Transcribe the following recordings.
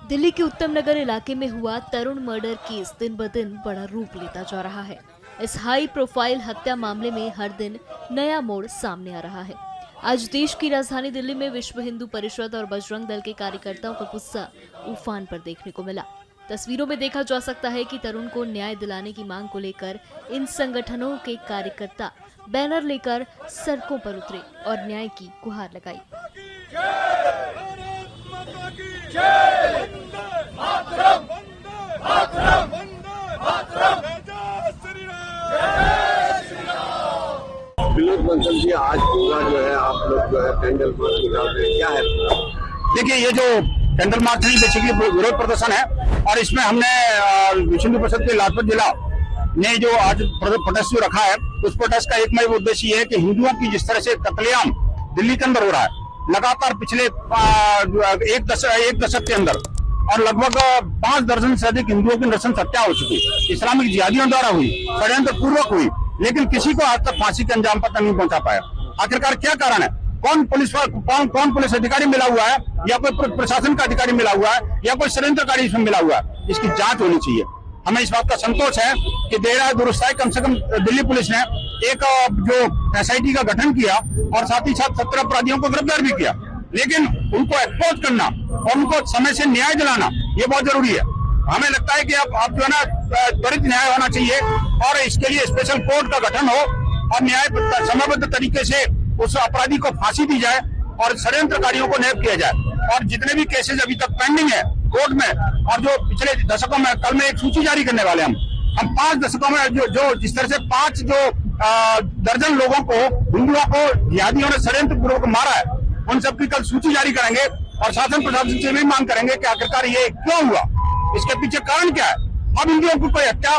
दिल्ली के उत्तम नगर इलाके में हुआ तरुण मर्डर केस दिन ब दिन बड़ा रूप लेता जा रहा है। इस हाई प्रोफाइल हत्या मामले में हर दिन नया मोड़ सामने आ रहा है। आज देश की राजधानी दिल्ली में विश्व हिंदू परिषद और बजरंग दल के कार्यकर्ताओं का गुस्सा उफान पर देखने को मिला। तस्वीरों में देखा जा सकता है कि तरुण को न्याय दिलाने की मांग को लेकर इन संगठनों के कार्यकर्ता बैनर लेकर सड़कों पर उतरे और न्याय की गुहार लगाई। विनोद बंसल जी, आज पूरा जो है आप लोग जो है कैंडल मार्च निकाल रहे हैं, क्या है? देखिए, ये जो कैंडल मार्च नहीं बेसिकली विरोध प्रदर्शन है और इसमें हमने विश्व हिंदू परिषद के लाजपत जिला ने जो आज प्रोटेस्ट रखा है, उस प्रोटेस्ट का एकमात्र उद्देश्य ये है कि हिंदुओं की जिस तरह से कत्लेआम दिल्ली के अंदर हो रहा है लगातार पिछले एक दशक के अंदर, और लगभग 5 दर्जन से अधिक हिंदुओं की नृशंस हत्या हो चुकी, इस्लामिक जिहादियों द्वारा हुई, षड्यंत्र पूर्वक हुई, लेकिन किसी को आज तक फांसी के अंजाम पर नहीं पहुंचा पाया। आखिरकार क्या कारण है? कौन पुलिस अधिकारी मिला हुआ है, या कोई प्रशासन का अधिकारी मिला हुआ है, या कोई षड्यंत्रकारी इसमें मिला हुआ है? इसकी जांच होनी चाहिए। हमें इस बात का संतोष है कि देर आए दुरुस्त आए, कम से कम दिल्ली पुलिस ने एक जो एसआईटी का गठन किया और साथ ही साथ 17 अपराधियों को गिरफ्तार भी किया, लेकिन उनको एक्सपोज करना और उनको समय से न्याय दिलाना ये बहुत जरूरी है। हमें लगता है कि अब जो है ना त्वरित न्याय होना चाहिए और इसके लिए स्पेशल कोर्ट का गठन हो और न्याय समयबद्ध तरीके से उस अपराधी को फांसी दी जाए और षड्यंत्रकारियों को नैब किया जाए। और जितने भी केसेस अभी तक पेंडिंग है कोर्ट में, और जो पिछले दशकों में, कल में एक सूची जारी करने वाले हम 5 दशकों में जो जिस तरह से 5 दर्जन लोगों को, हिंदुओं को जिहादियों ने षड्यंत्र पूर्वक मारा है, उन सबकी कल सूची जारी करेंगे और शासन प्रशासन से भी मांग करेंगे कि आखिरकार ये क्यों हुआ, इसके पीछे कारण क्या है। अब हिंदुओं की कोई हत्या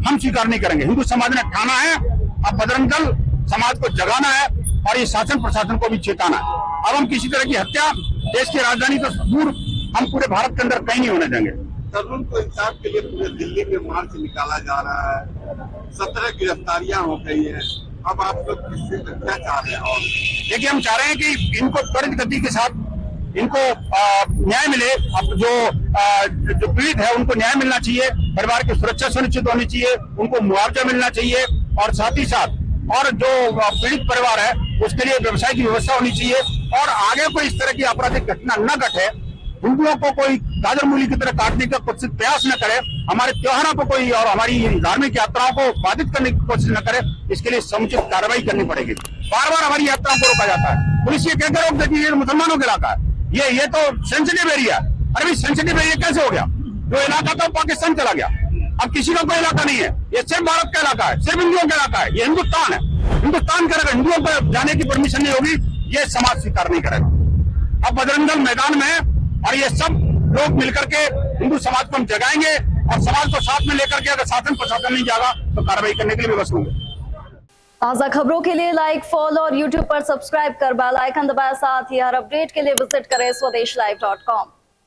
हम स्वीकार नहीं करेंगे। हिंदू समाज ने ठाना है, अब बजरंग दल समाज को जगाना है और ये शासन प्रशासन को भी चेताना है। अब हम किसी तरह की हत्या देश की राजधानी तो दूर, हम पूरे भारत के अंदर कहीं नहीं होने देंगे। तरुण को इंसाफ के लिए पूरे दिल्ली में मार्च निकाला जा रहा है, 17 गिरफ्तारियां हो गई है, अब आप लोग किससे क्या चाह रहे हैं? और देखिए, हम चाह रहे हैं कि इनको त्वरित गति के साथ इनको न्याय मिले। अब जो पीड़ित है उनको न्याय मिलना चाहिए, परिवार की सुरक्षा सुनिश्चित होनी चाहिए, उनको मुआवजा मिलना चाहिए, और साथ ही साथ और जो पीड़ित परिवार है उसके लिए व्यवसाय की व्यवस्था होनी चाहिए, और आगे कोई इस तरह की आपराधिक घटना न घटे, हिंदुओं को कोई गाजर मूली की तरह काटने का कुछ प्रयास न करे, हमारे त्योहारों को कोई और हमारी धार्मिक यात्राओं को बाधित करने की कोशिश न करे, इसके लिए समुचित कार्रवाई करनी पड़ेगी। बार बार हमारी यात्राओं को रोका जाता है, पुलिस ये कहकर रोक देती है ये मुसलमानों का इलाका है, ये तो सेंसिटिव एरिया है। अरे सेंसिटिव एरिया कैसे हो गया? जो इलाका था पाकिस्तान चला गया, अब किसी का कोई इलाका नहीं है, ये सिर्फ भारत का इलाका है, सिर्फ हिंदुओं का इलाका है, ये हिंदुस्तान है। हिंदुस्तान के अगर हिंदुओं पर जाने की परमिशन नहीं होगी, ये समाज स्वीकार नहीं करेगा। अब बजरंग दल मैदान में है और ये सब लोग मिलकर के हिंदू समाज को हम जगाएंगे, और समाज को साथ में लेकर के अगर शासन प्रशासन नहीं जागा तो कार्रवाई करने के लिए विवश होंगे। ताज़ा खबरों के लिए लाइक, फॉलो और यूट्यूब पर सब्सक्राइब कर बेल आइकन दबाएं। साथ ही हर अपडेट के लिए विजिट करें स्वदेशलाइव.com।